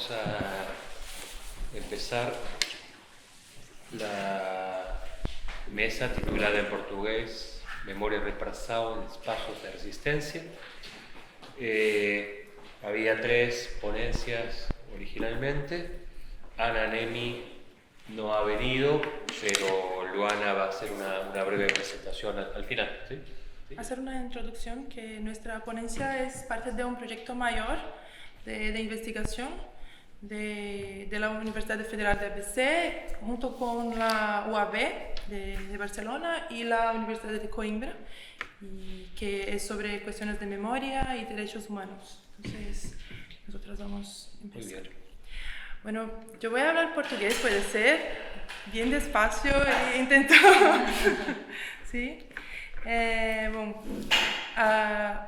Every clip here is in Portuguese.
Vamos a empezar la mesa titulada en portugués Memoria represada en espacios de resistencia. Había 3 ponencias originalmente. Ana Nemi no ha venido, pero Luana va a hacer una breve presentación al final. ¿Sí? ¿Sí? Hacer una introducción, que nuestra ponencia es parte de un proyecto mayor de investigación de la Universidad Federal de ABC, junto con la UAB de Barcelona y la Universidad de Coimbra, y que es sobre cuestiones de memoria y derechos humanos. Entonces, nosotros vamos a empezar. Muy bien. Bueno, yo voy a hablar portugués, puede ser, bien despacio, intento. Sim?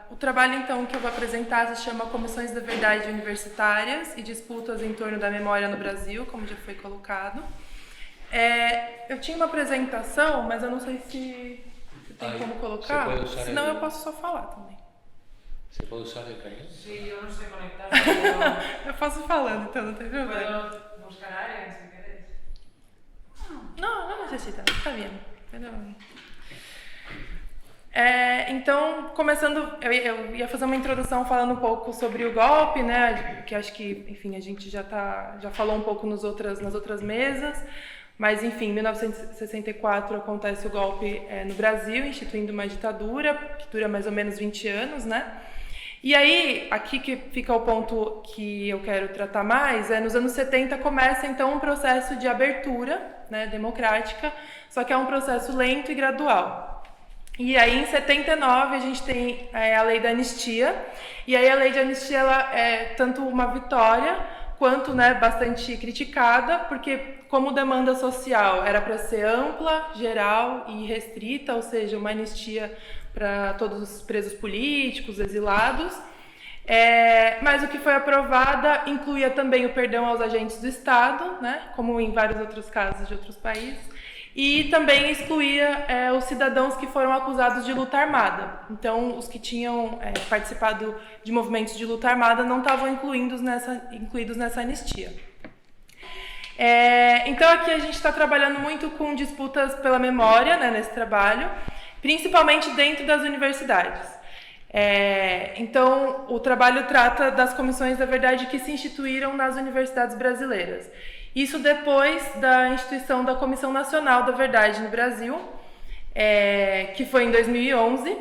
O trabalho então que eu vou apresentar se chama Comissões da Verdade Universitárias e Disputas em Torno da Memória no Brasil, como já foi colocado. Eu tinha uma apresentação, mas eu não sei se tem como colocar, senão eu posso só falar também. ¿Se puede usar el canal? Sí, yo no sé conectar, pero... Eu posso ir falando, então não tem problema. Puedo buscar a alguien si querés. Não necessita, está bem. Então, começando, eu ia fazer uma introdução falando um pouco sobre o golpe, né? Que acho que, enfim, a gente já falou um pouco nas outras mesas. Mas, enfim, em 1964 acontece o golpe no Brasil, instituindo uma ditadura que dura mais ou menos 20 anos, né? E aí, aqui que fica o ponto que eu quero tratar mais, nos anos 70 começa então um processo de abertura, né, democrática, só que é um processo lento e gradual. E aí, em 79, a gente tem a lei da anistia, e aí a lei de anistia ela é tanto uma vitória quanto, né, bastante criticada, porque como demanda social era para ser ampla, geral e restrita, ou seja, uma anistia para todos os presos políticos, exilados, mas o que foi aprovada incluía também o perdão aos agentes do Estado, né, como em vários outros casos de outros países, e também excluía os cidadãos que foram acusados de luta armada. Então, os que tinham participado de movimentos de luta armada não estavam incluídos nessa anistia. Então, aqui a gente está trabalhando muito com disputas pela memória, né, nesse trabalho, principalmente dentro das universidades. Então, o trabalho trata das comissões da verdade que se instituíram nas universidades brasileiras. Isso depois da instituição da Comissão Nacional da Verdade no Brasil, que foi em 2011,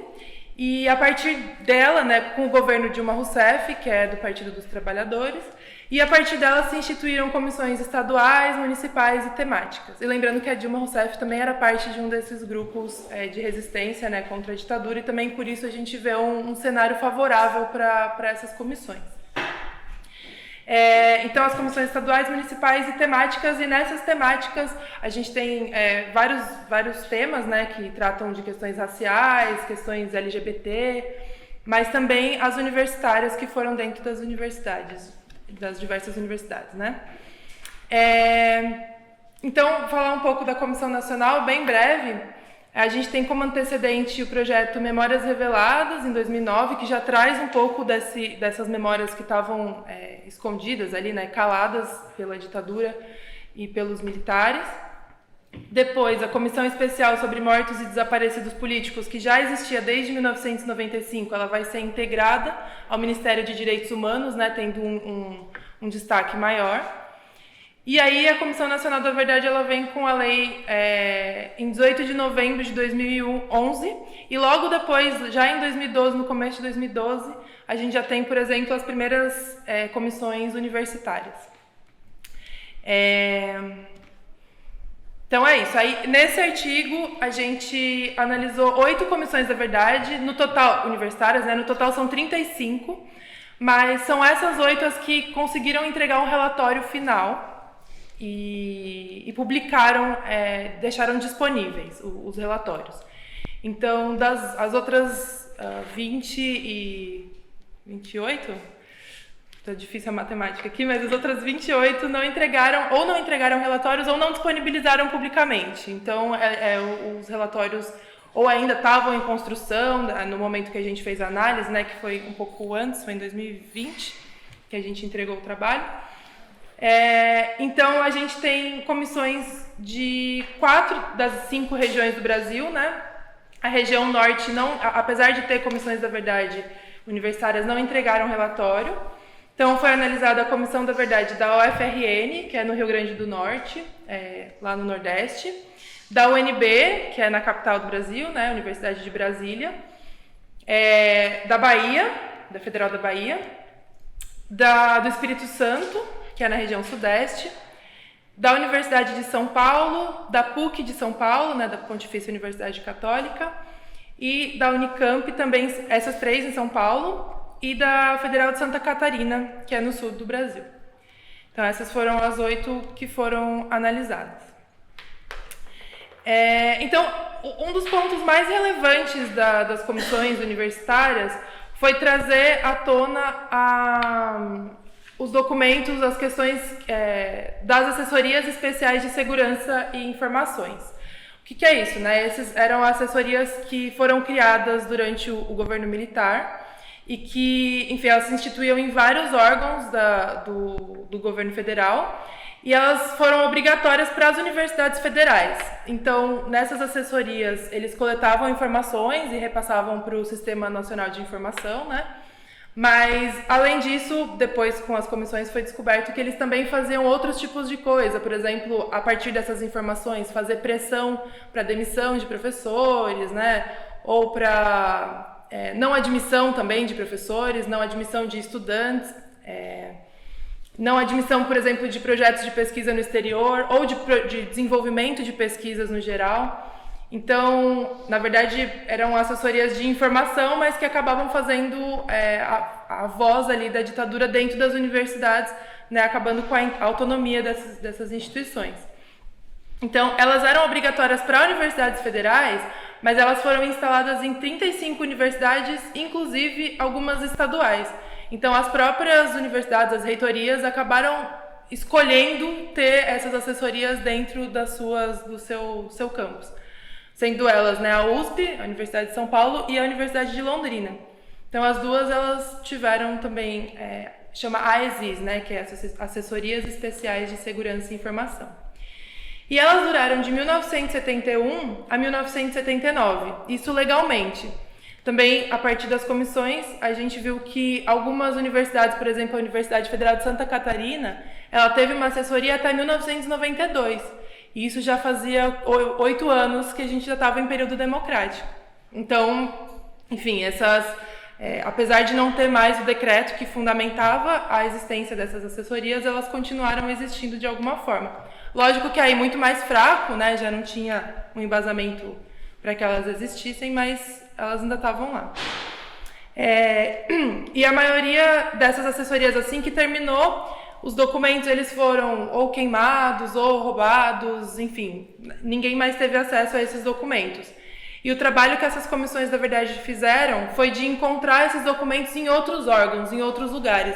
e a partir dela, né, com o governo Dilma Rousseff, que é do Partido dos Trabalhadores, e a partir dela se instituíram comissões estaduais, municipais e temáticas. E lembrando que a Dilma Rousseff também era parte de um desses grupos de resistência, né, contra a ditadura, e também por isso a gente vê um cenário favorável para essas comissões. Então, as comissões estaduais, municipais e temáticas, e nessas temáticas a gente tem vários temas, né, que tratam de questões raciais, questões LGBT, mas também as universitárias que foram dentro das universidades, das diversas universidades, né? Então, falar um pouco da Comissão Nacional, bem breve. A gente tem como antecedente o projeto Memórias Reveladas, em 2009, que já traz um pouco dessas memórias que estavam escondidas ali, né, caladas pela ditadura e pelos militares. Depois, a Comissão Especial sobre Mortos e Desaparecidos Políticos, que já existia desde 1995, ela vai ser integrada ao Ministério de Direitos Humanos, né, tendo um destaque maior. E aí a Comissão Nacional da Verdade ela vem com a lei em 18 de novembro de 2011, e logo depois, já em 2012, no começo de 2012, a gente já tem, por exemplo, as primeiras comissões universitárias. Então é isso. Aí, nesse artigo, a gente analisou 8 comissões da verdade, no total, universitárias, né? No total são 35, mas são essas 8 as que conseguiram entregar um relatório final e publicaram, deixaram disponíveis os relatórios. Então, as outras 20 e 28, tá difícil a matemática aqui, mas as outras 28 não entregaram relatórios ou não disponibilizaram publicamente. Então, os relatórios ou ainda estavam em construção no momento que a gente fez a análise, né, que foi um pouco antes, foi em 2020 que a gente entregou o trabalho. Então, a gente tem comissões de 4 das 5 regiões do Brasil, né? A região norte, não, apesar de ter comissões da verdade universitárias, não entregaram relatório. Então, foi analisada a Comissão da Verdade da UFRN, que é no Rio Grande do Norte, lá no Nordeste, da UNB, que é na capital do Brasil, né, Universidade de Brasília, da Bahia, da Federal da Bahia, do Espírito Santo, que é na região Sudeste, da Universidade de São Paulo, da PUC de São Paulo, né, da Pontifícia Universidade Católica, e da Unicamp também, essas 3 em São Paulo, e da Federal de Santa Catarina, que é no sul do Brasil. Então, essas foram as 8 que foram analisadas. Então, um dos pontos mais relevantes das comissões universitárias foi trazer à tona os documentos, as questões das assessorias especiais de segurança e informações. O que é isso, né? Essas eram assessorias que foram criadas durante o governo militar e que, enfim, elas se instituíam em vários órgãos do governo federal e elas foram obrigatórias para as universidades federais. Então, nessas assessorias, eles coletavam informações e repassavam para o Sistema Nacional de Informação, né? Mas, além disso, depois com as comissões foi descoberto que eles também faziam outros tipos de coisa. Por exemplo, a partir dessas informações, fazer pressão para demissão de professores, né? Ou para não admissão também de professores, não admissão de estudantes, não admissão, por exemplo, de projetos de pesquisa no exterior ou de desenvolvimento de pesquisas no geral. Então, na verdade, eram assessorias de informação, mas que acabavam fazendo a voz ali da ditadura dentro das universidades, né, acabando com a autonomia dessas instituições. Então, elas eram obrigatórias para universidades federais, mas elas foram instaladas em 35 universidades, inclusive algumas estaduais. Então, as próprias universidades, as reitorias, acabaram escolhendo ter essas assessorias dentro do seu campus. Sendo elas, né, a USP, a Universidade de São Paulo, e a Universidade de Londrina. Então, as duas, elas tiveram também, chama AESIS, né, que é Assessorias Especiais de Segurança e Informação. E elas duraram de 1971 a 1979, isso legalmente. Também, a partir das comissões, a gente viu que algumas universidades, por exemplo, a Universidade Federal de Santa Catarina, ela teve uma assessoria até 1992. E isso já fazia 8 anos que a gente já estava em período democrático. Então, enfim, apesar de não ter mais o decreto que fundamentava a existência dessas assessorias, elas continuaram existindo de alguma forma. Lógico que aí muito mais fraco, né, já não tinha um embasamento para que elas existissem, mas elas ainda estavam lá. E a maioria dessas assessorias, assim que terminou, os documentos eles foram ou queimados ou roubados, enfim, ninguém mais teve acesso a esses documentos. E o trabalho que essas comissões da verdade fizeram foi de encontrar esses documentos em outros órgãos, em outros lugares.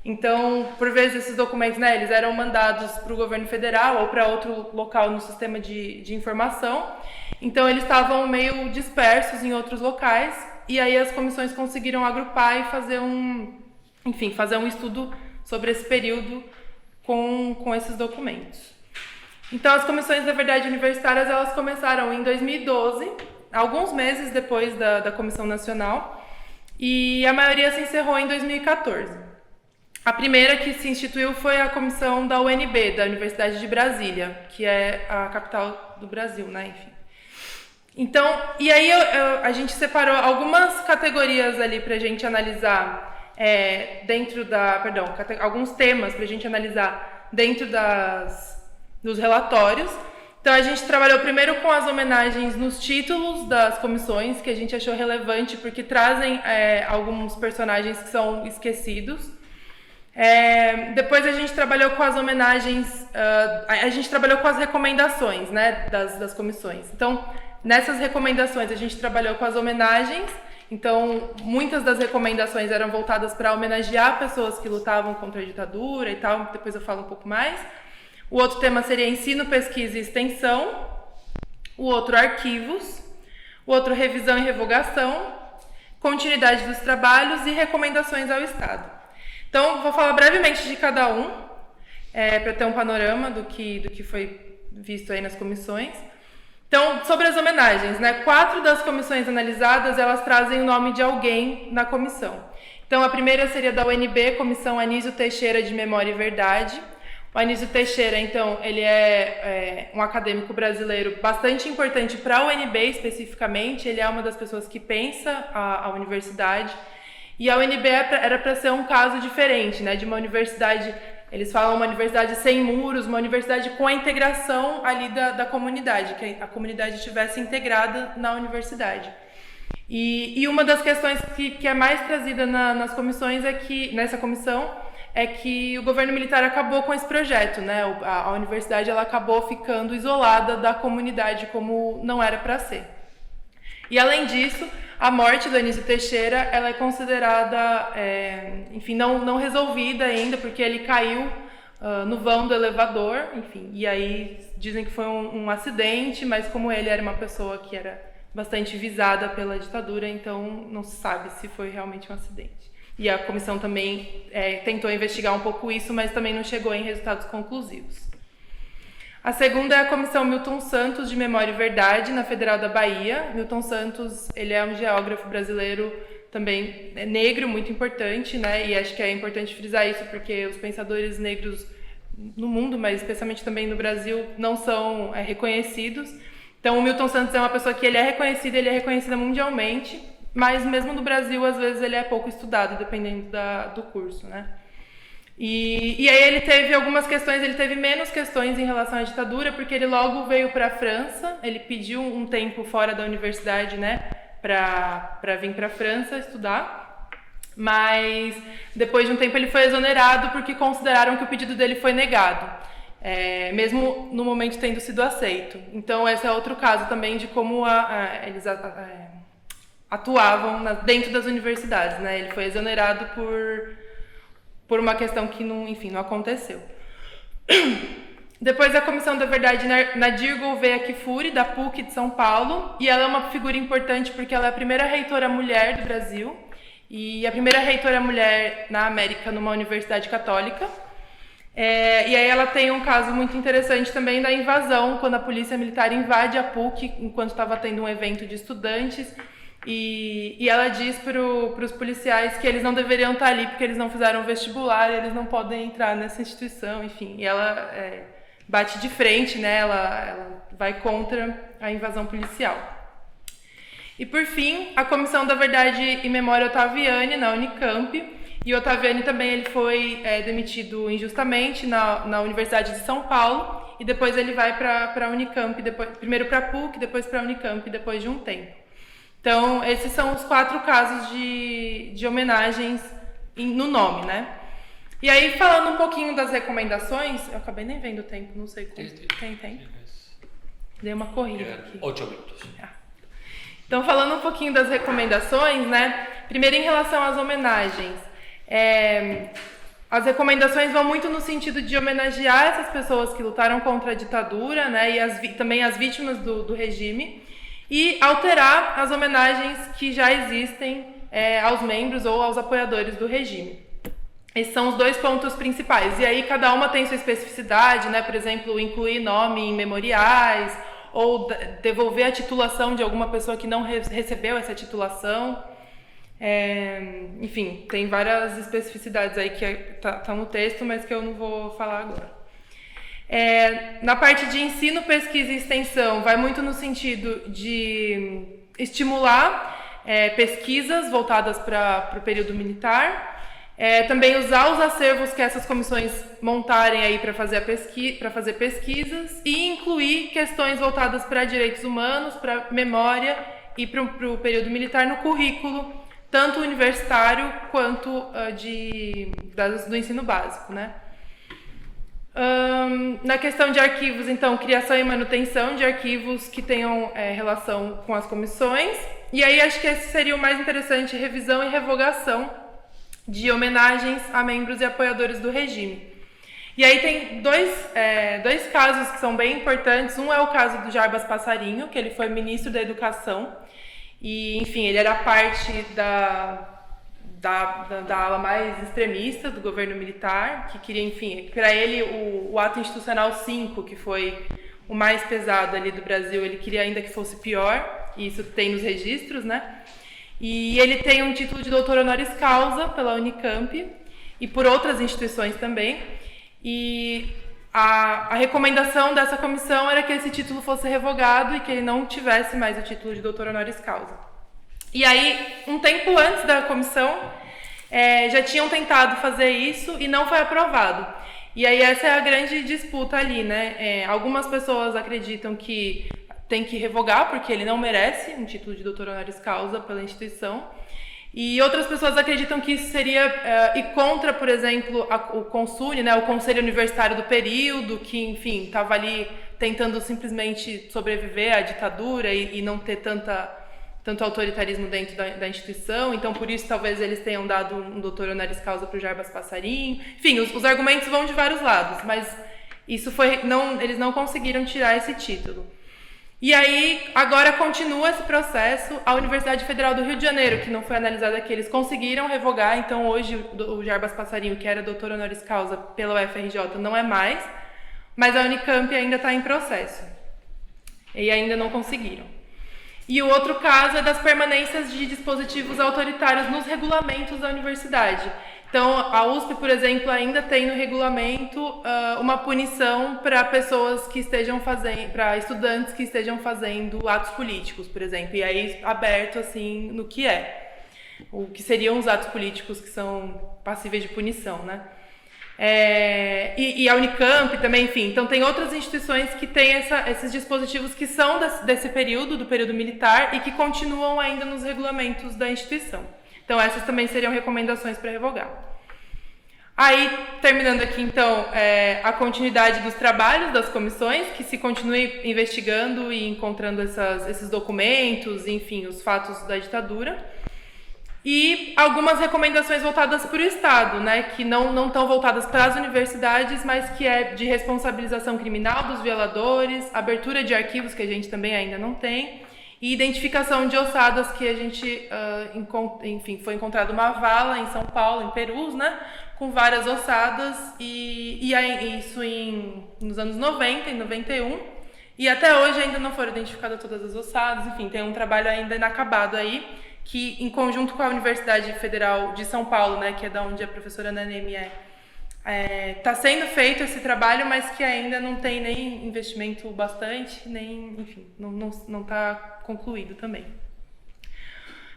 Então, por vezes esses documentos, né, eles eram mandados para o governo federal ou para outro local no sistema de informação. Então, eles estavam meio dispersos em outros locais e aí as comissões conseguiram agrupar e fazer um estudo sobre esse período com esses documentos. Então, as comissões da verdade universitárias, elas começaram em 2012, alguns meses depois da Comissão Nacional, e a maioria se encerrou em 2014. A primeira que se instituiu foi a comissão da UNB, da Universidade de Brasília, que é a capital do Brasil, né, enfim. Então, e aí a gente separou algumas categorias ali para a gente analisar alguns temas para a gente analisar dentro dos relatórios. Então, a gente trabalhou primeiro com as homenagens nos títulos das comissões, que a gente achou relevante porque trazem alguns personagens que são esquecidos. Depois a gente trabalhou com as homenagens, a gente trabalhou com as recomendações, né, das comissões. Então, nessas recomendações a gente trabalhou com as homenagens. Então, muitas das recomendações eram voltadas para homenagear pessoas que lutavam contra a ditadura e tal, depois eu falo um pouco mais. O outro tema seria ensino, pesquisa e extensão. O outro, arquivos. O outro, revisão e revogação. Continuidade dos trabalhos e recomendações ao Estado. Então, vou falar brevemente de cada um. para ter um panorama do que foi visto aí nas comissões. Então, sobre as homenagens, né? 4 das comissões analisadas, elas trazem o nome de alguém na comissão. Então, a primeira seria da UNB, Comissão Anísio Teixeira de Memória e Verdade. O Anísio Teixeira, então, ele é um acadêmico brasileiro bastante importante para a UNB especificamente. Ele é uma das pessoas que pensa a universidade. E a UNB era para ser um caso diferente, né? De uma universidade, eles falam uma universidade sem muros, uma universidade com a integração ali da comunidade, que a comunidade estivesse integrada na universidade. E uma das questões que é mais trazida nas comissões nessa comissão, é que o governo militar acabou com esse projeto, né? A universidade ela acabou ficando isolada da comunidade como não era para ser. E além disso, a morte do Anísio Teixeira ela é considerada, enfim, não resolvida ainda, porque ele caiu no vão do elevador, enfim. E aí dizem que foi um acidente, mas como ele era uma pessoa que era bastante visada pela ditadura, então não se sabe se foi realmente um acidente. E a comissão também tentou investigar um pouco isso, mas também não chegou em resultados conclusivos. A segunda é a Comissão Milton Santos de Memória e Verdade, na Federal da Bahia. Milton Santos, ele é um geógrafo brasileiro também negro, muito importante, né? E acho que é importante frisar isso, porque os pensadores negros no mundo, mas especialmente também no Brasil, não são reconhecidos. Então, o Milton Santos é uma pessoa que ele é reconhecida mundialmente, mas mesmo no Brasil, às vezes, ele é pouco estudado, dependendo do curso, né? E aí ele teve algumas questões, ele teve menos questões em relação à ditadura, porque ele logo veio para a França, ele pediu um tempo fora da universidade, né, para vir para a França estudar, mas depois de um tempo ele foi exonerado porque consideraram que o pedido dele foi negado, mesmo no momento tendo sido aceito. Então esse é outro caso também de como eles atuavam dentro das universidades, né? Ele foi exonerado por uma questão que não aconteceu. Depois a Comissão da Verdade, Nadir Gouveia Kfouri, da PUC de São Paulo, e ela é uma figura importante porque ela é a primeira reitora mulher do Brasil e a primeira reitora mulher na América numa universidade católica. E aí ela tem um caso muito interessante também da invasão, quando a polícia militar invade a PUC enquanto estava tendo um evento de estudantes. E ela diz para os policiais que eles não deveriam estar ali porque eles não fizeram vestibular, eles não podem entrar nessa instituição, enfim. E ela bate de frente, né? Ela vai contra a invasão policial. E por fim, a Comissão da Verdade e Memória Ottaviani, na Unicamp. E o Ottaviani também ele foi demitido injustamente na Universidade de São Paulo. E depois ele vai para a Unicamp, primeiro para a PUC, depois para a Unicamp, depois de um tempo. Então, esses são os 4 casos de homenagens no nome, né? E aí, falando um pouquinho das recomendações, eu acabei nem vendo o tempo, não sei como. Tem. Dei uma corrida aqui. 8 minutos. Então, falando um pouquinho das recomendações, né? Primeiro, em relação às homenagens. As recomendações vão muito no sentido de homenagear essas pessoas que lutaram contra a ditadura, né? E também as vítimas do regime. E alterar as homenagens que já existem aos membros ou aos apoiadores do regime. Esses são os 2 pontos principais. E aí cada uma tem sua especificidade, né? Por exemplo, incluir nome em memoriais, ou devolver a titulação de alguma pessoa que não recebeu essa titulação. Enfim, tem várias especificidades aí que tá no texto, mas que eu não vou falar agora. Na parte de ensino, pesquisa e extensão, vai muito no sentido de estimular pesquisas voltadas para o período militar, também usar os acervos que essas comissões montarem aí para fazer pesquisas e incluir questões voltadas para direitos humanos, para memória e para o período militar no currículo, tanto universitário quanto do ensino básico, né? Na questão de arquivos, então, criação e manutenção de arquivos que tenham relação com as comissões. E aí acho que esse seria o mais interessante, revisão e revogação de homenagens a membros e apoiadores do regime. E aí tem dois casos que são bem importantes. Um é o caso do Jarbas Passarinho, que ele foi ministro da Educação. E, enfim, ele era parte da ala mais extremista do governo militar, que queria, enfim, para ele o ato institucional 5, que foi o mais pesado ali do Brasil, ele queria ainda que fosse pior, e isso tem nos registros, né? E ele tem um título de doutor honoris causa pela Unicamp e por outras instituições também, e a recomendação dessa comissão era que esse título fosse revogado e que ele não tivesse mais o título de doutor honoris causa. E aí, um tempo antes da comissão, já tinham tentado fazer isso e não foi aprovado. E aí essa é a grande disputa ali, né? Algumas pessoas acreditam que tem que revogar porque ele não merece um título de doutor honoris causa pela instituição. E outras pessoas acreditam que isso seria ir contra, por exemplo, o CONSULE, né, o Conselho Universitário do período, que, enfim, estava ali tentando simplesmente sobreviver à ditadura e não ter tanto autoritarismo dentro da instituição. Então, por isso, talvez eles tenham dado um doutor honoris causa para o Jarbas Passarinho. Enfim, os argumentos vão de vários lados, mas isso eles não conseguiram tirar esse título. E aí, agora continua esse processo. A Universidade Federal do Rio de Janeiro, que não foi analisada aqui, eles conseguiram revogar. Então, hoje, o Jarbas Passarinho, que era doutor honoris causa pela UFRJ, não é mais. Mas a Unicamp ainda está em processo. E ainda não conseguiram. E o outro caso é das permanências de dispositivos autoritários nos regulamentos da universidade. Então, a USP, por exemplo, ainda tem no regulamento uma punição para pessoas que estejam fazendo, para estudantes que estejam fazendo atos políticos, por exemplo. E aí, aberto, assim, no que o que seriam os atos políticos que são passíveis de punição, né? E a Unicamp também, enfim. Então, tem outras instituições que têm esses dispositivos que são desse período, do período militar, e que continuam ainda nos regulamentos da instituição. Então, essas também seriam recomendações para revogar. Aí, terminando aqui, então, a continuidade dos trabalhos das comissões, que se continue investigando e encontrando esses documentos, enfim, os fatos da ditadura. E algumas recomendações voltadas para o Estado, né, que não estão voltadas para as universidades, mas que é de responsabilização criminal dos violadores, abertura de arquivos, que a gente também ainda não tem, e identificação de ossadas, que a gente, enfim, foi encontrada uma vala em São Paulo, em Perus, né, com várias ossadas, e isso nos anos 90, em 91, e até hoje ainda não foram identificadas todas as ossadas. Enfim, tem um trabalho ainda inacabado aí, que em conjunto com a Universidade Federal de São Paulo, né, que é da onde a professora Ana Nemi está sendo feito esse trabalho, mas que ainda não tem nem investimento bastante, nem, enfim, não está concluído também.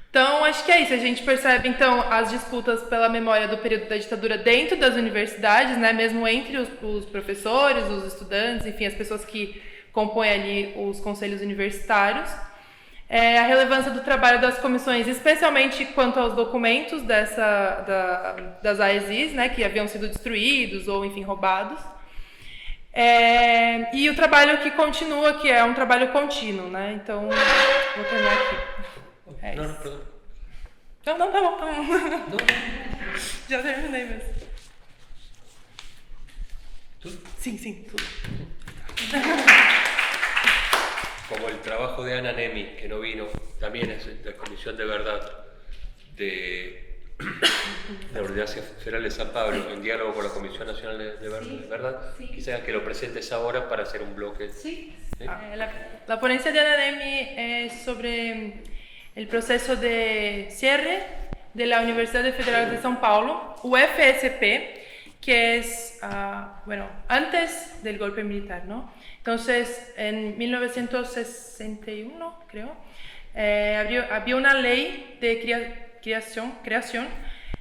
Então, acho que é isso. A gente percebe, então, as disputas pela memória do período da ditadura dentro das universidades, né, mesmo entre os professores, os estudantes, enfim, as pessoas que compõem ali os conselhos universitários. A relevância do trabalho das comissões, especialmente quanto aos documentos das AESIs, né, que haviam sido destruídos ou, enfim, roubados. E o trabalho que continua, que é um trabalho contínuo, né? Então, vou terminar aqui. Não, perdão. Não, tá bom. Não. Já terminei mesmo. ¿Tú? Sim, tudo. Como el trabajo de Ana Nemi, que no vino, también es la Comisión de Verdad de la Universidad Federal de San Pablo, en diálogo con la Comisión Nacional de Verdad, sí. Quisiera que lo presentes ahora para hacer un bloque. Sí. ¿Sí? La ponencia de Ana Nemi es sobre el proceso de cierre de la Universidad Federal de São Paulo, UFSP, que es, antes del golpe militar, ¿no? Entonces, en 1961, creo, había una ley de creación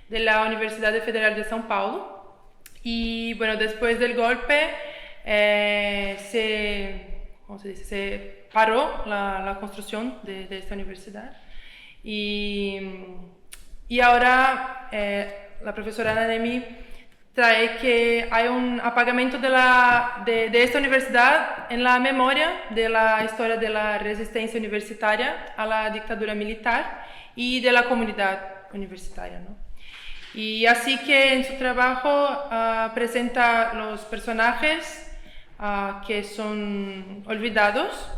de la Universidad Federal de São Paulo. Y, bueno, después del golpe se paró la construcción de esta universidad. Y ahora la profesora Ana Nemi trae que hay un apagamiento de esta universidad en la memoria de la historia de la resistencia universitaria a la dictadura militar y de la comunidad universitaria, ¿no? Y así que en su trabajo presenta los personajes que son olvidados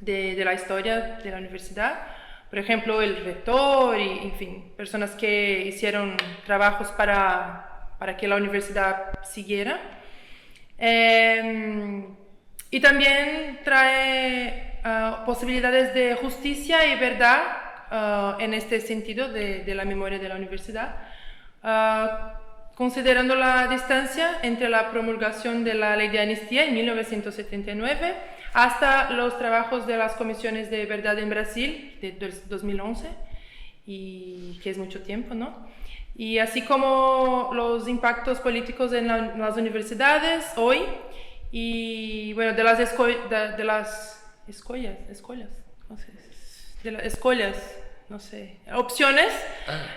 de la historia de la universidad, por ejemplo, el rector y, en fin, personas que hicieron trabajos para que la universidad siguiera. Y también trae posibilidades de justicia y verdad en este sentido de la memoria de la universidad, considerando la distancia entre la promulgación de la ley de amnistía en 1979 hasta los trabajos de las comisiones de verdad en Brasil de 2011, y que es mucho tiempo, ¿no? Y así como los impactos políticos en las universidades hoy, y bueno, de las opciones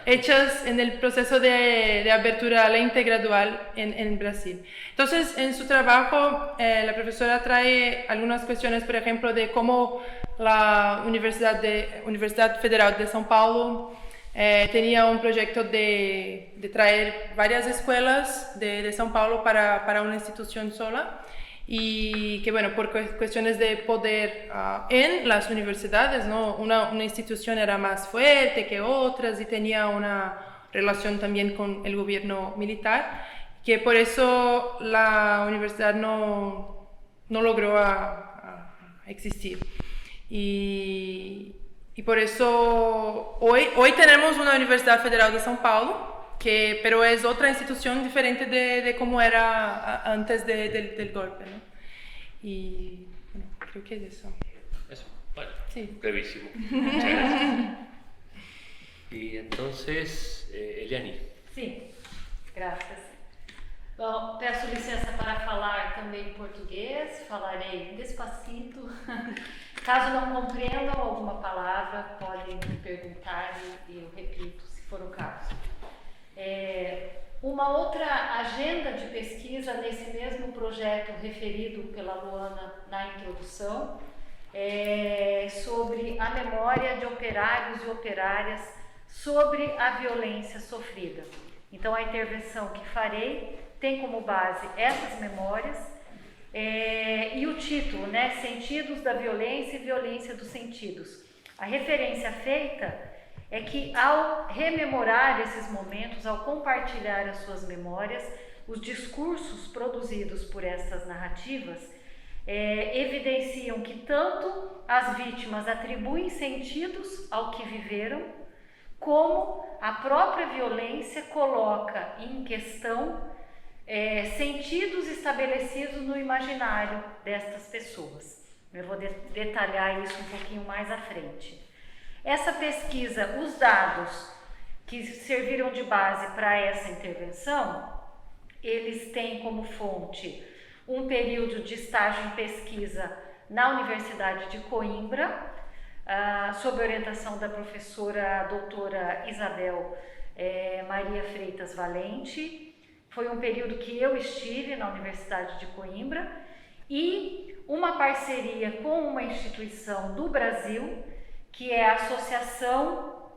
hechas en el proceso de apertura a la lente gradual en Brasil. Entonces, en su trabajo, la profesora trae algunas cuestiones, por ejemplo, de cómo la Universidad Federal de São Paulo tenía un proyecto de traer varias escuelas de São Paulo para una institución sola, y que, bueno, por cuestiones de poder en las universidades, ¿no? Una institución era más fuerte que otras y tenía una relación también con el gobierno militar, que por eso la universidad no logró a existir. Y por eso hoy tenemos una Universidad Federal de São Paulo, pero es otra institución diferente de cómo era antes del golpe, ¿no? Y bueno, creo que es eso. Eso, bueno, sí. Brevísimo. Muchas gracias. Y entonces, Eliane. Sim, graças. Bom, peço licença para falar também em português, falarei despacito. Caso não compreendam alguma palavra, podem me perguntar e eu repito, se for o caso. Uma outra agenda de pesquisa nesse mesmo projeto referido pela Luana na introdução é sobre a memória de operários e operárias sobre a violência sofrida. Então, a intervenção que farei tem como base essas memórias e o título, né, Sentidos da Violência e Violência dos Sentidos. A referência feita é que, ao rememorar esses momentos, ao compartilhar as suas memórias, os discursos produzidos por essas narrativas evidenciam que tanto as vítimas atribuem sentidos ao que viveram, como a própria violência coloca em questão sentidos estabelecidos no imaginário destas pessoas. Eu vou detalhar isso um pouquinho mais à frente. Essa pesquisa, os dados que serviram de base para essa intervenção, eles têm como fonte um período de estágio em pesquisa na Universidade de Coimbra, sob orientação da professora doutora Isabel Maria Freitas Valente. Foi um período que eu estive na Universidade de Coimbra, e uma parceria com uma instituição do Brasil, que é a Associação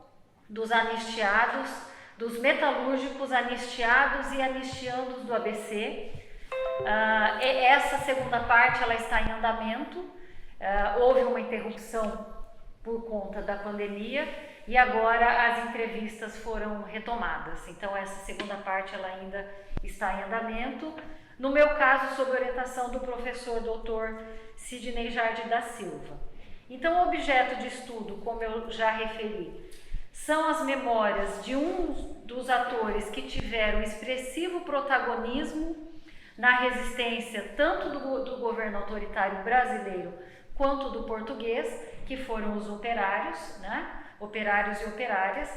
dos Anistiados, dos Metalúrgicos Anistiados e Anistiandos do ABC. Essa segunda parte ela está em andamento, houve uma interrupção por conta da pandemia e agora as entrevistas foram retomadas. Então essa segunda parte ela ainda está em andamento. No meu caso, sob orientação do professor Dr. Sidney Jardim da Silva. Então, o objeto de estudo, como eu já referi, são as memórias de um dos atores que tiveram expressivo protagonismo na resistência tanto do governo autoritário brasileiro quanto do português, que foram os operários, né? Operários e operárias.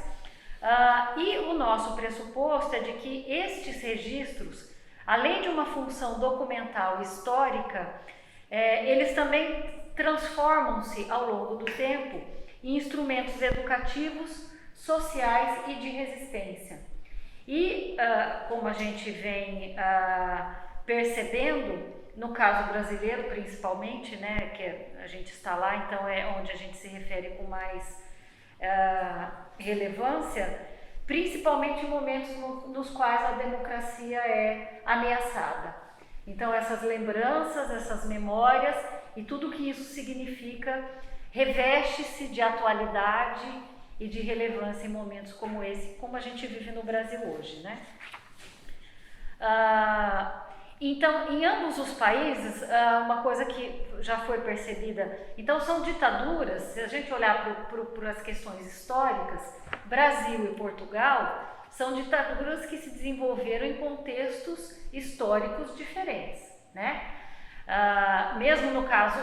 E o nosso pressuposto é de que estes registros, além de uma função documental histórica, eles também transformam-se ao longo do tempo em instrumentos educativos, sociais e de resistência. E, como a gente vem percebendo, no caso brasileiro principalmente, né, que a gente está lá, então é onde a gente se refere com mais relevância, principalmente em momentos nos quais a democracia é ameaçada. Então essas lembranças, essas memórias e tudo que isso significa reveste-se de atualidade e de relevância em momentos como esse, como a gente vive no Brasil hoje, né? Então, em ambos os países, uma coisa que já foi percebida, então são ditaduras, se a gente olhar para as questões históricas, Brasil e Portugal são ditaduras que se desenvolveram em contextos históricos diferentes, né? Mesmo no caso,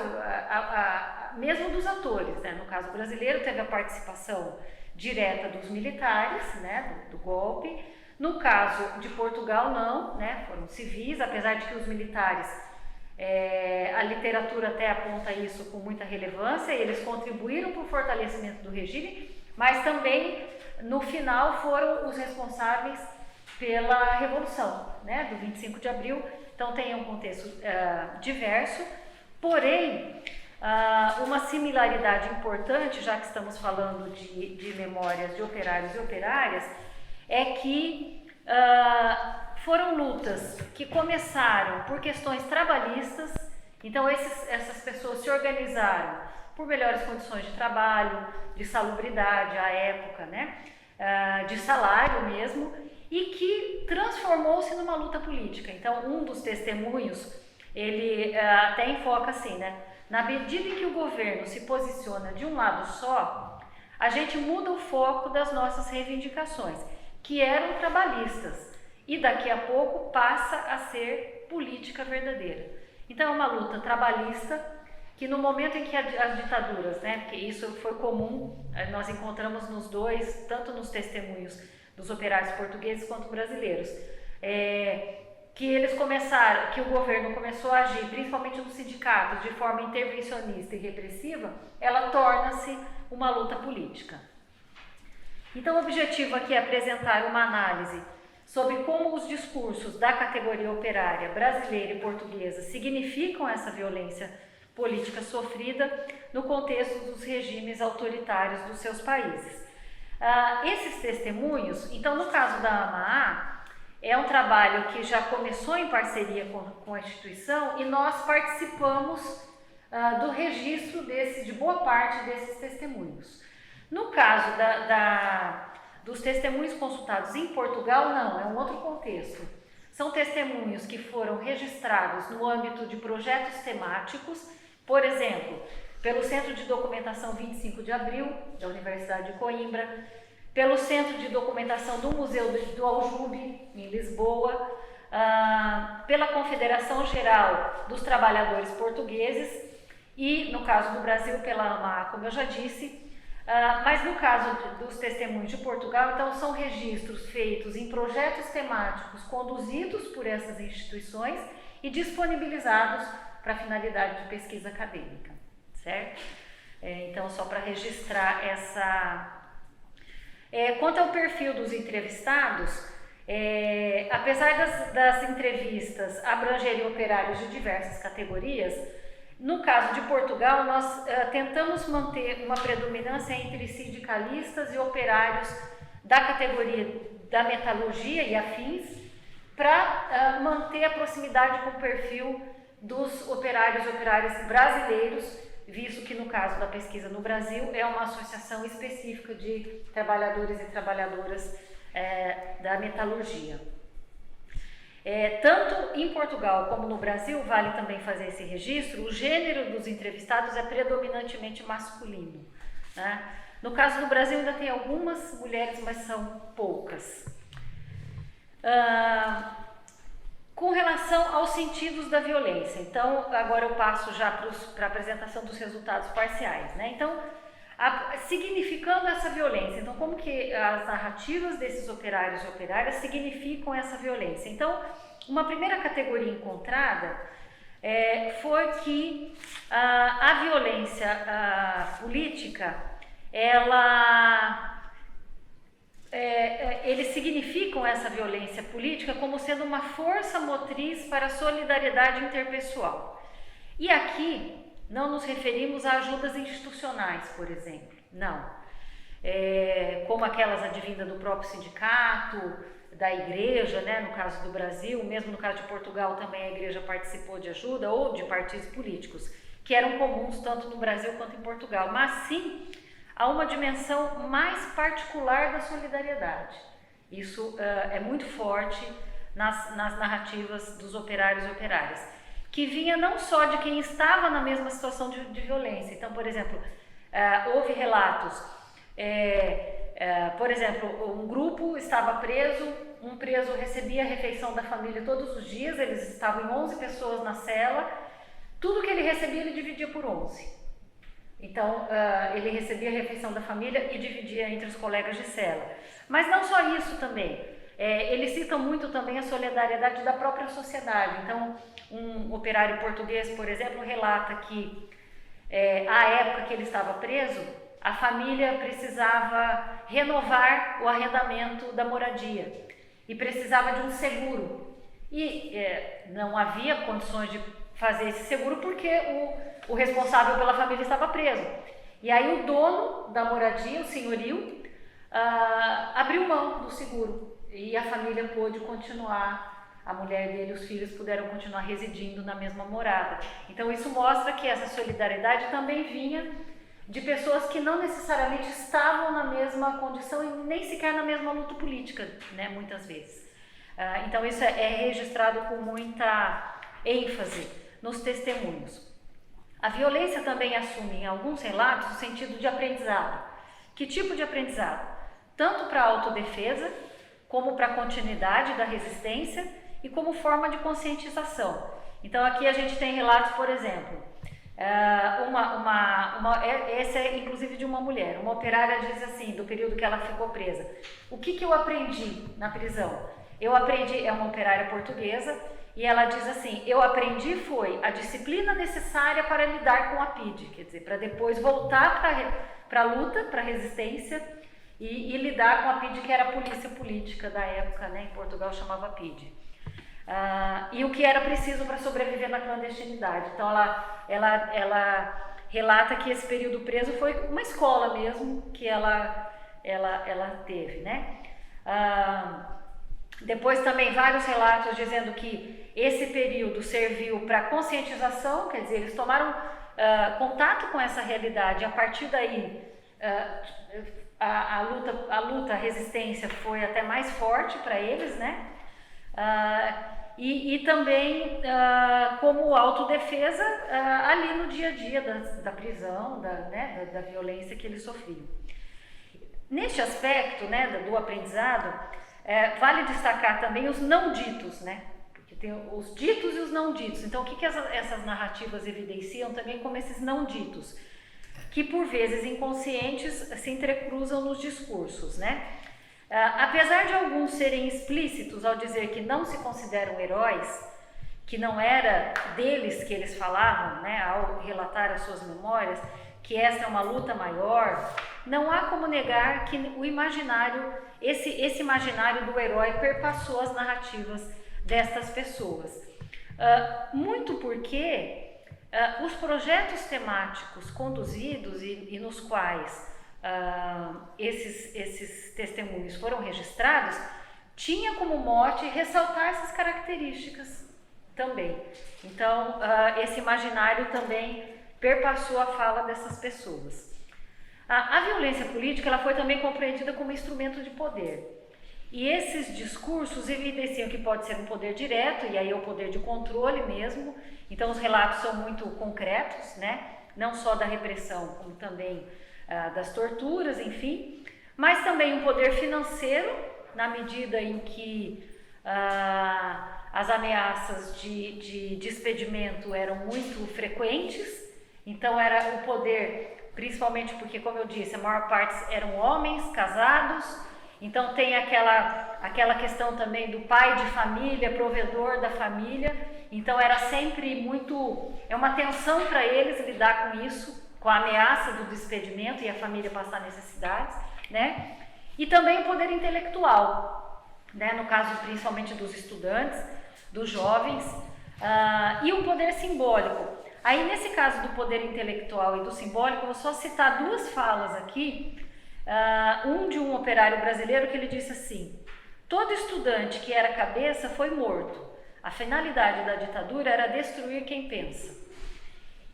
mesmo dos atores, né? No caso brasileiro teve a participação direta dos militares, né? do golpe. No caso de Portugal não, né? Foram civis, apesar de que os militares, a literatura até aponta isso com muita relevância, e eles contribuíram para o fortalecimento do regime, mas também no final foram os responsáveis pela Revolução, né? Do 25 de abril. Então tem um contexto diverso, porém uma similaridade importante, já que estamos falando de memórias de operários e operárias, é que foram lutas que começaram por questões trabalhistas. Então essas pessoas se organizaram por melhores condições de trabalho, de salubridade à época, né? De salário mesmo, e que transformou-se numa luta política. Então, um dos testemunhos, ele até enfoca assim, né? Na medida em que o governo se posiciona de um lado só, a gente muda o foco das nossas reivindicações, que eram trabalhistas, e daqui a pouco passa a ser política verdadeira. Então, é uma luta trabalhista que no momento em que as ditaduras, né? Porque isso foi comum, nós encontramos nos dois, tanto nos testemunhos dos operários portugueses quanto brasileiros, que eles começaram, que o governo começou a agir, principalmente nos sindicatos, de forma intervencionista e repressiva, ela torna-se uma luta política. Então, o objetivo aqui é apresentar uma análise sobre como os discursos da categoria operária brasileira e portuguesa significam essa violência política sofrida no contexto dos regimes autoritários dos seus países. Esses testemunhos, então no caso da AMAA, é um trabalho que já começou em parceria com a instituição, e nós participamos do registro de boa parte desses testemunhos. No caso dos testemunhos consultados em Portugal, não, é um outro contexto. São testemunhos que foram registrados no âmbito de projetos temáticos, por exemplo, pelo Centro de Documentação 25 de Abril, da Universidade de Coimbra, pelo Centro de Documentação do Museu do Aljube, em Lisboa, pela Confederação Geral dos Trabalhadores Portugueses e, no caso do Brasil, pela AMAA, como eu já disse. Mas no caso dos testemunhos de Portugal, então são registros feitos em projetos temáticos conduzidos por essas instituições e disponibilizados para finalidade de pesquisa acadêmica, certo? Então, só para registrar essa... Quanto ao perfil dos entrevistados, apesar das entrevistas abrangerem operários de diversas categorias, no caso de Portugal, nós tentamos manter uma predominância entre sindicalistas e operários da categoria da metalurgia e afins, para manter a proximidade com o perfil dos operários e operárias brasileiros, visto que no caso da pesquisa no Brasil é uma associação específica de trabalhadores e trabalhadoras da metalurgia. Tanto em Portugal como no Brasil, vale também fazer esse registro, o gênero dos entrevistados é predominantemente masculino, né? No caso do Brasil ainda tem algumas mulheres, mas são poucas. Com relação aos sentidos da violência, então agora eu passo já para a apresentação dos resultados parciais, né? Então, significando essa violência, então como que as narrativas desses operários e operárias significam essa violência? Então, uma primeira categoria encontrada foi que a violência política, eles significam essa violência política como sendo uma força motriz para a solidariedade interpessoal. E aqui não nos referimos a ajudas institucionais, por exemplo, não. Como aquelas advindas do próprio sindicato, da igreja, né, no caso do Brasil, mesmo no caso de Portugal também a igreja participou de ajuda, ou de partidos políticos, que eram comuns tanto no Brasil quanto em Portugal, mas sim a uma dimensão mais particular da solidariedade. Isso é muito forte nas narrativas dos operários e operárias, que vinha não só de quem estava na mesma situação de violência. Então, por exemplo, houve relatos, por exemplo, um grupo estava preso, um preso recebia a refeição da família todos os dias, eles estavam em 11 pessoas na cela, tudo que ele recebia ele dividia por 11. Então, ele recebia a refeição da família e dividia entre os colegas de cela. Mas não só isso também. Eles citam muito também a solidariedade da própria sociedade. Então, um operário português, por exemplo, relata que, à época que ele estava preso, a família precisava renovar o arrendamento da moradia e precisava de um seguro. E não havia condições de fazer esse seguro porque o responsável pela família estava preso. E aí o dono da moradia, o senhorio, abriu mão do seguro e a família pôde continuar, a mulher dele e os filhos puderam continuar residindo na mesma morada. Então isso mostra que essa solidariedade também vinha de pessoas que não necessariamente estavam na mesma condição e nem sequer na mesma luta política, né, muitas vezes. Então isso é registrado com muita ênfase nos testemunhos. A violência também assume em alguns relatos o sentido de aprendizado. Que tipo de aprendizado? Tanto para a autodefesa, como para a continuidade da resistência e como forma de conscientização. Então aqui a gente tem relatos, por exemplo, essa é inclusive de uma mulher, uma operária diz assim, do período que ela ficou presa: o que eu aprendi na prisão? Eu aprendi, é uma operária portuguesa, e ela diz assim: eu aprendi foi a disciplina necessária para lidar com a PIDE, quer dizer, para depois voltar para a luta, para a resistência e lidar com a PIDE, que era a polícia política da época, né? Em Portugal chamava PIDE. E o que era preciso para sobreviver na clandestinidade. Então ela relata que esse período preso foi uma escola mesmo que ela teve, né? Depois também vários relatos dizendo que esse período serviu para conscientização, quer dizer, eles tomaram contato com essa realidade. A partir daí a luta, a resistência foi até mais forte para eles, né? E também como autodefesa ali no dia a dia da prisão, da violência que eles sofriam. Neste aspecto, né, do aprendizado, vale destacar também os não ditos, né? Porque tem os ditos e os não ditos. Então, o que essas narrativas evidenciam também como esses não ditos, que por vezes inconscientes se entrecruzam nos discursos, né? Apesar de alguns serem explícitos ao dizer que não se consideram heróis, que não era deles que eles falavam, né, ao relatar as suas memórias, que essa é uma luta maior, não há como negar que o imaginário, esse imaginário do herói perpassou as narrativas destas pessoas. Muito porque os projetos temáticos conduzidos e nos quais esses testemunhos foram registrados, tinha como mote ressaltar essas características também. Então, esse imaginário também perpassou a fala dessas pessoas. A violência política ela foi também compreendida como instrumento de poder. E esses discursos evidenciam que pode ser um poder direto, e aí é o poder de controle mesmo. Então, os relatos são muito concretos, né? Não só da repressão, como também das torturas, enfim, mas também um poder financeiro, na medida em que as ameaças de despedimento eram muito frequentes. Então era o poder, principalmente porque, como eu disse, a maior parte eram homens casados, então tem aquela questão também do pai de família, provedor da família, então era sempre é uma tensão para eles lidar com isso, com a ameaça do despedimento e a família passar necessidades, né? E também o poder intelectual, né? No caso principalmente dos estudantes, dos jovens, e o poder simbólico. Aí nesse caso do poder intelectual e do simbólico, eu vou só citar duas falas aqui, de um operário brasileiro que ele disse assim: todo estudante que era cabeça foi morto, a finalidade da ditadura era destruir quem pensa.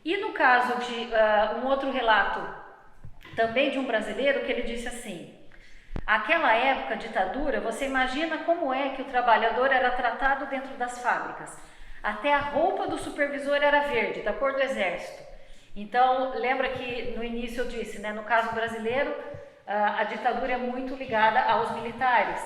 E no caso de um outro relato, também de um brasileiro, que ele disse assim: aquela época, ditadura, você imagina como é que o trabalhador era tratado dentro das fábricas. Até a roupa do supervisor era verde, da cor do exército. Então, lembra que no início eu disse, né, no caso brasileiro, a ditadura é muito ligada aos militares.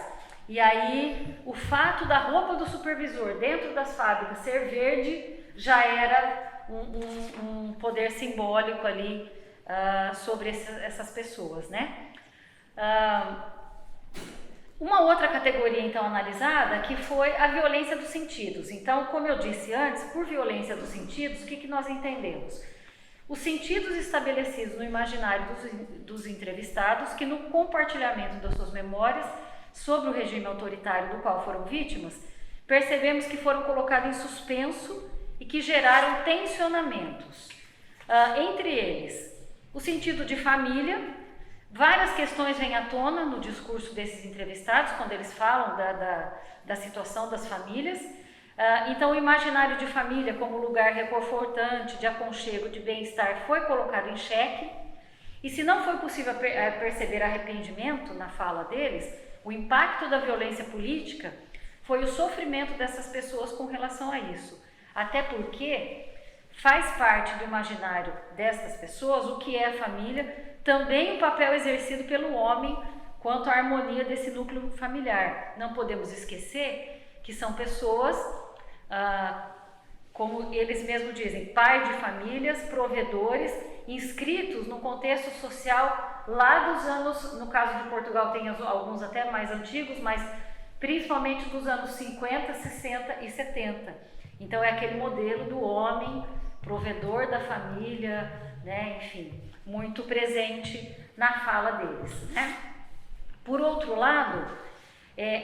E aí, o fato da roupa do supervisor dentro das fábricas ser verde já era um poder simbólico ali sobre essas pessoas, né? Uma outra categoria, então, analisada, que foi a violência dos sentidos. Então, como eu disse antes, por violência dos sentidos, o que nós entendemos? Os sentidos estabelecidos no imaginário dos entrevistados, que no compartilhamento das suas memórias sobre o regime autoritário do qual foram vítimas, percebemos que foram colocados em suspenso e que geraram tensionamentos. Entre eles, o sentido de família. Várias questões vêm à tona no discurso desses entrevistados, quando eles falam da situação das famílias. Então, o imaginário de família como lugar reconfortante, de aconchego, de bem-estar, foi colocado em xeque. E se não foi possível perceber arrependimento na fala deles, o impacto da violência política foi o sofrimento dessas pessoas com relação a isso. Até porque faz parte do imaginário dessas pessoas o que é a família, também o papel exercido pelo homem quanto à harmonia desse núcleo familiar. Não podemos esquecer que são pessoas, como eles mesmos dizem, pai de famílias, provedores, inscritos no contexto social lá dos anos, no caso de Portugal tem alguns até mais antigos, mas principalmente dos anos 50, 60 e 70. Então é aquele modelo do homem, provedor da família, né, enfim, muito presente na fala deles, né? Por outro lado,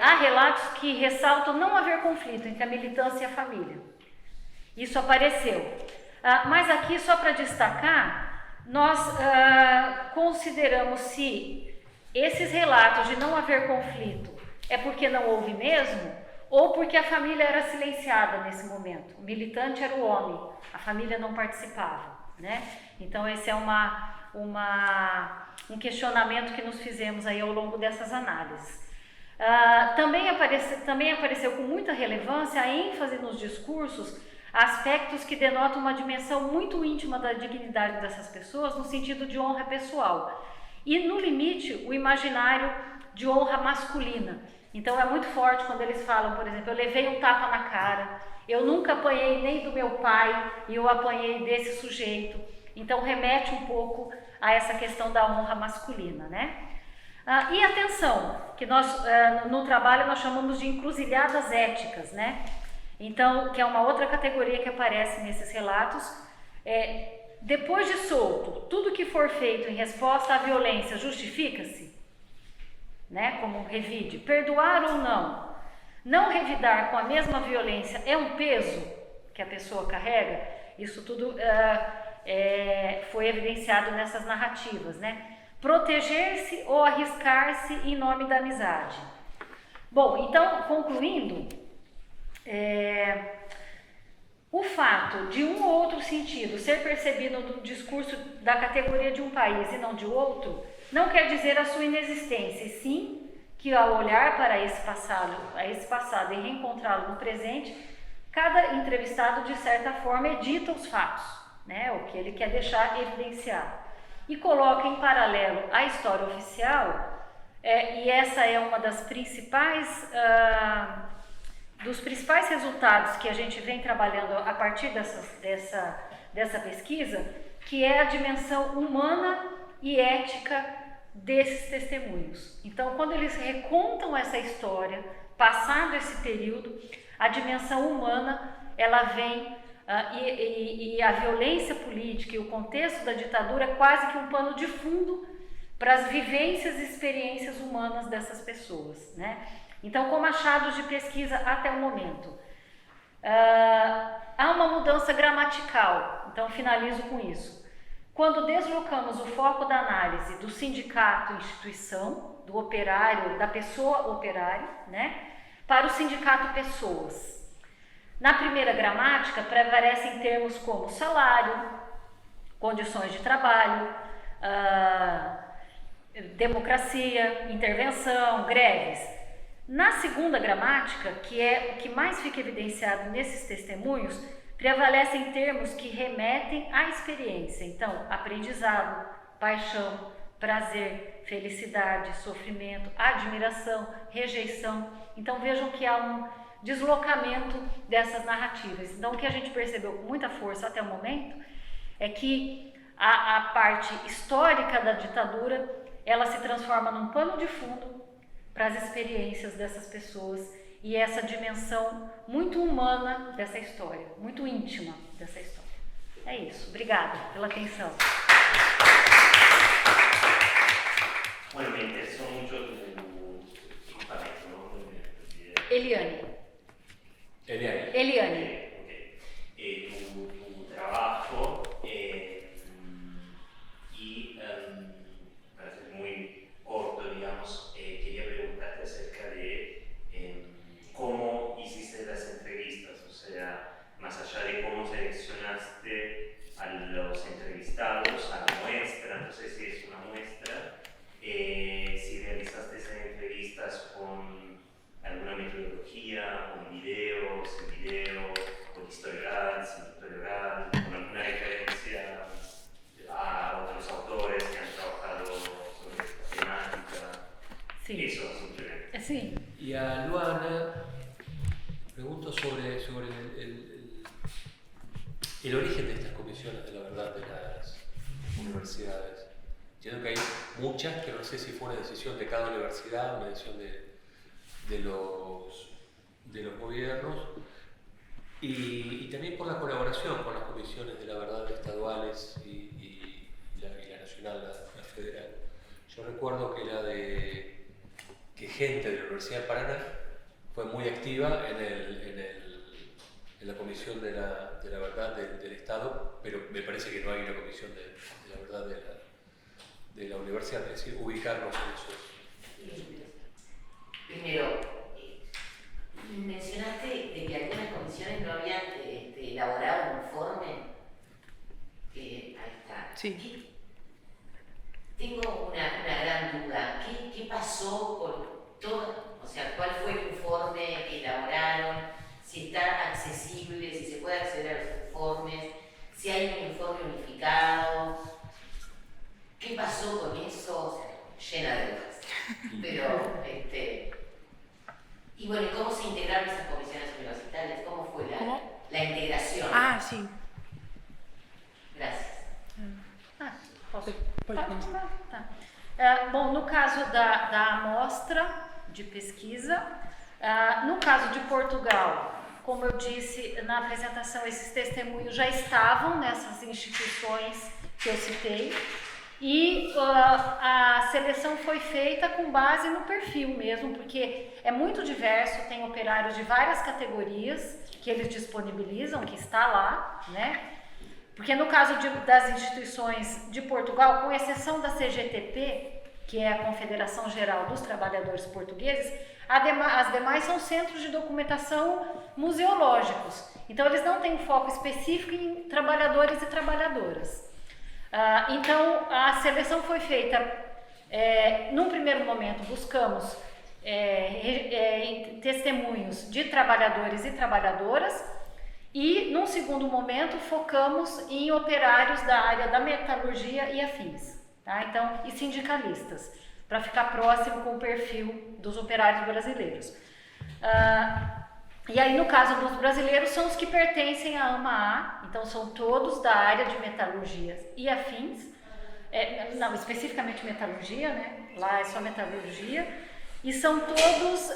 há relatos que ressaltam não haver conflito entre a militância e a família. Isso apareceu. Mas aqui, só para destacar, nós consideramos se esses relatos de não haver conflito é porque não houve mesmo, ou porque a família era silenciada nesse momento. O militante era o homem, a família não participava, né? Então esse é um questionamento que nos fizemos aí ao longo dessas análises. Também apareceu com muita relevância a ênfase nos discursos, aspectos que denotam uma dimensão muito íntima da dignidade dessas pessoas, no sentido de honra pessoal. E, no limite, o imaginário de honra masculina. Então, é muito forte quando eles falam, por exemplo, eu levei um tapa na cara, eu nunca apanhei nem do meu pai e eu apanhei desse sujeito. Então, remete um pouco a essa questão da honra masculina, né? E atenção, que nós, no trabalho, nós chamamos de encruzilhadas éticas, né? Então, que é uma outra categoria que aparece nesses relatos. Depois de solto, tudo que for feito em resposta à violência justifica-se? Né? Como revide, perdoar ou não? Não revidar com a mesma violência é um peso que a pessoa carrega? Isso tudo foi evidenciado nessas narrativas, né? Proteger-se ou arriscar-se em nome da amizade. Bom, então, concluindo, o fato de um ou outro sentido ser percebido no discurso da categoria de um país e não de outro, não quer dizer a sua inexistência, e sim que ao olhar para esse passado e reencontrá-lo no presente, cada entrevistado de certa forma edita os fatos, né, o que ele quer deixar evidenciado, e coloca em paralelo a história oficial, e essa é uma das dos principais resultados que a gente vem trabalhando a partir dessa pesquisa, que é a dimensão humana e ética desses testemunhos. Então, quando eles recontam essa história, passado esse período, a dimensão humana, ela vem, e a violência política e o contexto da ditadura é quase que um pano de fundo para as vivências e experiências humanas dessas pessoas, né? Então, como achados de pesquisa até o momento, há uma mudança gramatical, então finalizo com isso. Quando deslocamos o foco da análise do sindicato instituição, do operário, da pessoa operário, né, para o sindicato pessoas. Na primeira gramática, prevalecem termos como salário, condições de trabalho, democracia, intervenção, greves. Na segunda gramática, que é o que mais fica evidenciado nesses testemunhos, prevalecem termos que remetem à experiência. Então, aprendizado, paixão, prazer, felicidade, sofrimento, admiração, rejeição. Então, vejam que há um deslocamento dessas narrativas. Então, o que a gente percebeu com muita força até o momento é que a parte histórica da ditadura, ela se transforma num pano de fundo para as experiências dessas pessoas e essa dimensão muito humana dessa história, muito íntima dessa história. É isso. Obrigada pela atenção. Bueno, me interesó mucho tu pareja, ¿no? Eliane. Tu trabajo y para ser muy corto, digamos, quería preguntarte acerca de cómo hiciste las entrevistas, o sea, más allá de cómo seleccionaste a los entrevistados, a la muestra, no sé si es una muestra, si realizaste esas entrevistas con alguna metodología, con video, sin video, con historia oral, sin historia oral, con alguna referencia a otros autores que han trabajado sobre esta temática. Sí. Eso, simplemente. Sí. Y a Luana pregunto sobre el origen de estas comisiones de la verdad de las universidades. Entiendo que hay muchas, que no sé si fue una decisión de cada universidad, una decisión de los gobiernos, y también por la colaboración con las comisiones de la verdad estaduales y la nacional, la federal. Yo recuerdo que gente de la Universidad de Paraná fue muy activa en la comisión de la verdad del Estado, pero me parece que no hay una comisión de la verdad de la universidad, es decir, ubicarnos en esos. Primero, mencionaste de que algunas comisiones no habían elaborado un informe. Ahí está. Sí. Tengo una gran duda. ¿Qué pasó con todo? O sea, ¿cuál fue el informe que elaboraron? Si está accesible, si se puede acceder a los informes, si hay un informe unificado. ¿Qué pasó con eso? O sea, llena de dudas. Pero, y bueno, ¿cómo se integraron esas comisiones universitarias? ¿Cómo fue la integración? Ah, sim. Gracias. Posso? Pode começar. Tá. Bom, no caso da amostra de pesquisa, no caso de Portugal, como eu disse na apresentação, esses testemunhos já estavam nessas instituições que eu citei, e a seleção foi feita com base no perfil mesmo, porque é muito diverso, tem operários de várias categorias que eles disponibilizam, que está lá, né? Porque no caso das instituições de Portugal, com exceção da CGTP, que é a Confederação Geral dos Trabalhadores Portugueses, as demais são centros de documentação museológicos. Então, eles não têm foco específico em trabalhadores e trabalhadoras. Então, a seleção foi feita, num primeiro momento, buscamos testemunhos de trabalhadores e trabalhadoras, e, num segundo momento, focamos em operários da área da metalurgia e afins, tá? Então, e sindicalistas, para ficar próximo com o perfil dos operários brasileiros. E aí, no caso dos brasileiros, são os que pertencem à AMA-A, então são todos da área de metalurgia e afins, não, especificamente metalurgia, né? Lá é só metalurgia, e são todos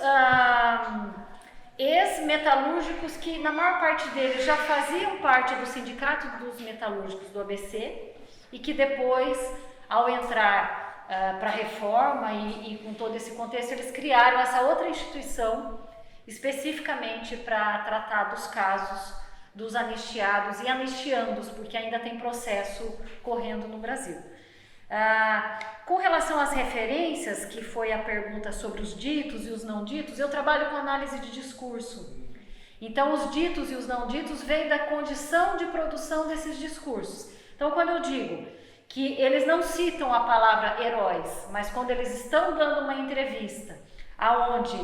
ex-metalúrgicos que, na maior parte deles, já faziam parte do Sindicato dos Metalúrgicos do ABC e que depois, ao entrar para a reforma e com todo esse contexto, eles criaram essa outra instituição especificamente para tratar dos casos dos anistiados e anistiandos, porque ainda tem processo correndo no Brasil. Com relação às referências, que foi a pergunta sobre os ditos e os não ditos, eu trabalho com análise de discurso. Então, os ditos e os não ditos vêm da condição de produção desses discursos. Então, quando eu digo que eles não citam a palavra heróis, mas quando eles estão dando uma entrevista aonde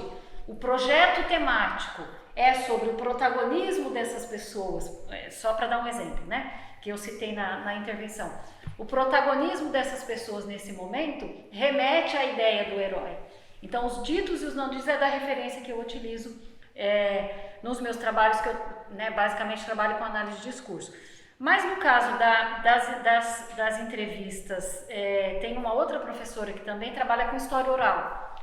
o projeto temático é sobre o protagonismo dessas pessoas, só para dar um exemplo, né, que eu citei na intervenção, o protagonismo dessas pessoas nesse momento remete à ideia do herói. Então, os ditos e os não ditos é da referência que eu utilizo nos meus trabalhos, que eu basicamente trabalho com análise de discurso. Mas no caso das entrevistas, tem uma outra professora que também trabalha com história oral.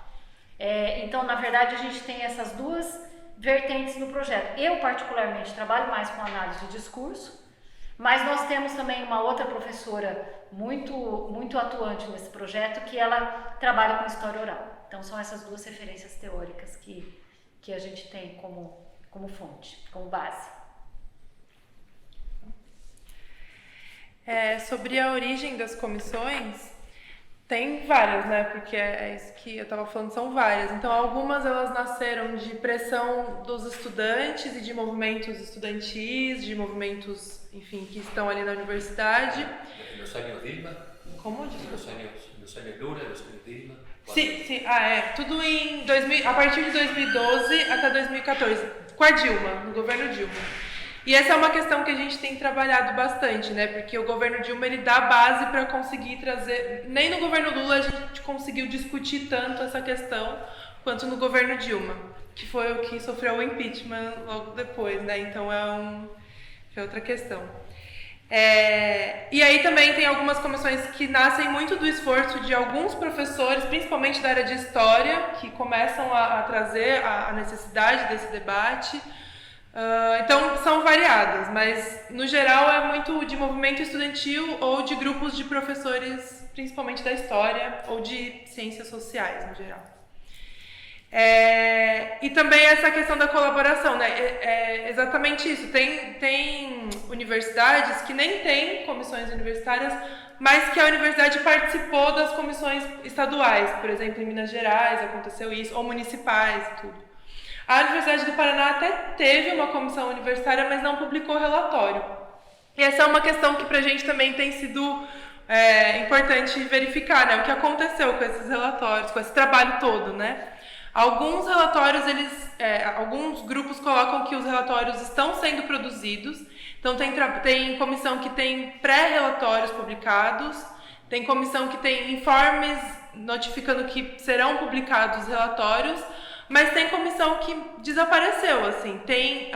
Então, na verdade, a gente tem essas duas vertentes no projeto. Eu, particularmente, trabalho mais com análise de discurso, mas nós temos também uma outra professora muito atuante nesse projeto, que ela trabalha com história oral. Então, são essas duas referências teóricas que a gente tem como fonte, como base. Sobre a origem das comissões, tem várias, né? Porque é isso que eu estava falando, são várias. Então, algumas elas nasceram de pressão dos estudantes e de movimentos estudantis, de movimentos, enfim, que estão ali na universidade. Nos anos Dilma? Como? Desculpa. Nos anos Lula, nos anos Dilma? Sim. Tudo a partir de 2012 até 2014, com a Dilma, no governo Dilma. E essa é uma questão que a gente tem trabalhado bastante, né? Porque o governo Dilma, ele dá base para conseguir trazer... Nem no governo Lula a gente conseguiu discutir tanto essa questão quanto no governo Dilma, que foi o que sofreu o impeachment logo depois, né? Então é outra questão. E aí também tem algumas comissões que nascem muito do esforço de alguns professores, principalmente da área de história, que começam a trazer a necessidade desse debate. Então são variadas, mas no geral é muito de movimento estudantil ou de grupos de professores, principalmente da história ou de ciências sociais no geral. E também essa questão da colaboração, né? Exatamente isso. Tem universidades que nem têm comissões universitárias, mas que a universidade participou das comissões estaduais. Por exemplo, em Minas Gerais aconteceu isso, ou municipais e tudo. A Universidade do Paraná até teve uma comissão universitária, mas não publicou relatório. E essa é uma questão que para a gente também tem sido importante verificar, né? O que aconteceu com esses relatórios, com esse trabalho todo, né? Alguns relatórios, alguns grupos colocam que os relatórios estão sendo produzidos. Então tem comissão que tem pré-relatórios publicados, tem comissão que tem informes notificando que serão publicados os relatórios, mas tem comissão que desapareceu, assim, tem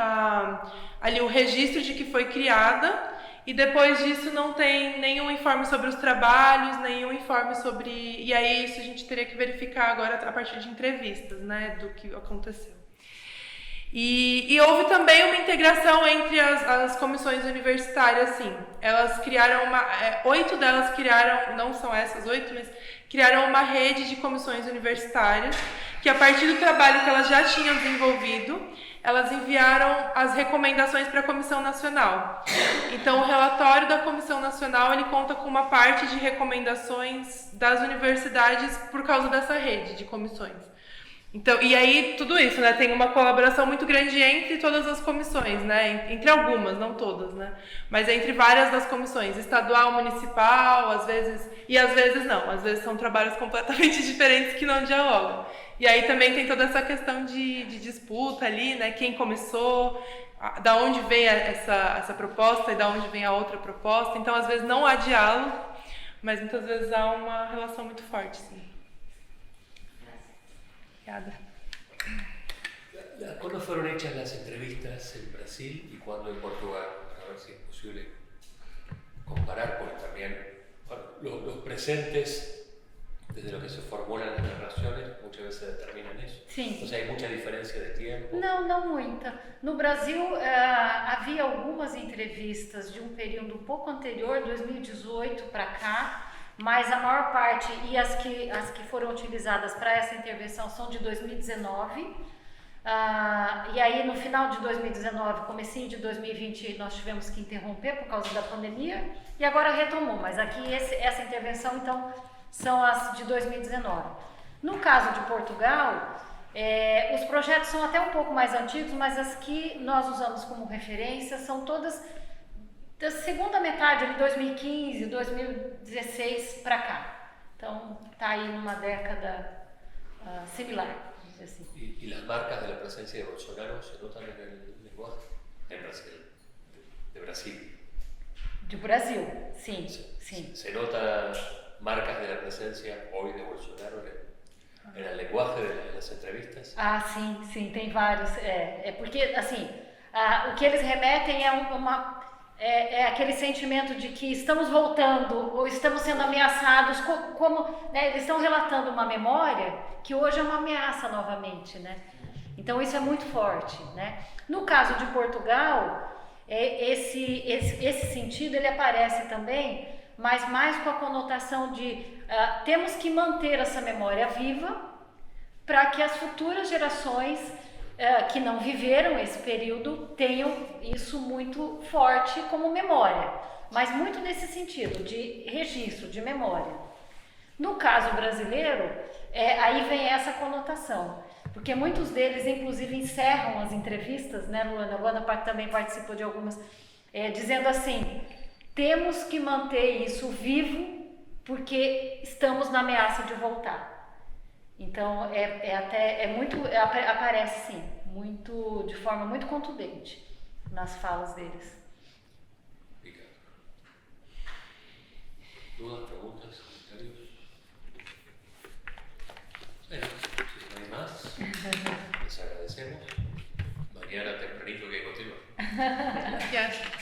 ali o registro de que foi criada e depois disso não tem nenhum informe sobre os trabalhos, nenhum informe sobre... E aí isso a gente teria que verificar agora a partir de entrevistas, né, do que aconteceu. E houve também uma integração entre as comissões universitárias, sim. Elas criaram 8 delas criaram, não são essas 8, mas criaram uma rede de comissões universitárias, que a partir do trabalho que elas já tinham desenvolvido, elas enviaram as recomendações para a Comissão Nacional. Então, o relatório da Comissão Nacional, ele conta com uma parte de recomendações das universidades por causa dessa rede de comissões. Então, e aí, tudo isso, né, tem uma colaboração muito grande entre todas as comissões, né, entre algumas, não todas, né, mas entre várias das comissões, estadual, municipal, às vezes não, às vezes são trabalhos completamente diferentes que não dialogam. E aí também tem toda essa questão de disputa ali, né, quem começou, da onde vem essa proposta e da onde vem a outra proposta, então às vezes não há diálogo, mas muitas vezes há uma relação muito forte, sim. ¿Cuándo fueron hechas las entrevistas en Brasil y cuándo en Portugal? Para ver si es posible comparar, porque también los presentes, desde lo que se formulan las narraciones, muchas veces determinan eso. Sim. O sea, hay mucha diferencia de tiempo. Não muita. No Brasil, havia algumas entrevistas de um período um pouco anterior, 2018 para cá, mas a maior parte, e as que foram utilizadas para essa intervenção são de 2019. E aí, no final de 2019, comecinho de 2020, nós tivemos que interromper por causa da pandemia, e agora retomou, mas aqui essa intervenção, então, são as de 2019. No caso de Portugal, os projetos são até um pouco mais antigos, mas as que nós usamos como referência são todas da segunda metade de 2015, 2016 para cá. Então, está aí numa década similar, vamos dizer assim. ¿Y las marcas de la presencia de Bolsonaro se notan en el lenguaje? En Brasil. De Brasil. De Brasil, sim, sim. ¿Se notan marcas de la presencia hoy de Bolsonaro en el lenguaje de las entrevistas? Ah, sim, sim, tem vários. É porque, assim, o que eles remetem é aquele sentimento de que estamos voltando ou estamos sendo ameaçados, né, eles estão relatando uma memória que hoje é uma ameaça novamente, né? Então isso é muito forte, né? No caso de Portugal, esse sentido ele aparece também, mas mais com a conotação de temos que manter essa memória viva para que as futuras gerações que não viveram esse período tenham isso muito forte como memória, mas muito nesse sentido de registro, de memória. No caso brasileiro, aí vem essa conotação, porque muitos deles inclusive encerram as entrevistas, né, Luana? A Luana também participou de algumas, dizendo assim, temos que manter isso vivo porque estamos na ameaça de voltar. Então, aparece sim, de forma muito contundente nas falas deles. Obrigado. ¿Dudas, preguntas, comentarios? Bueno, si no hay más, les agradecemos. Mañana tempranito que continúa. Gracias.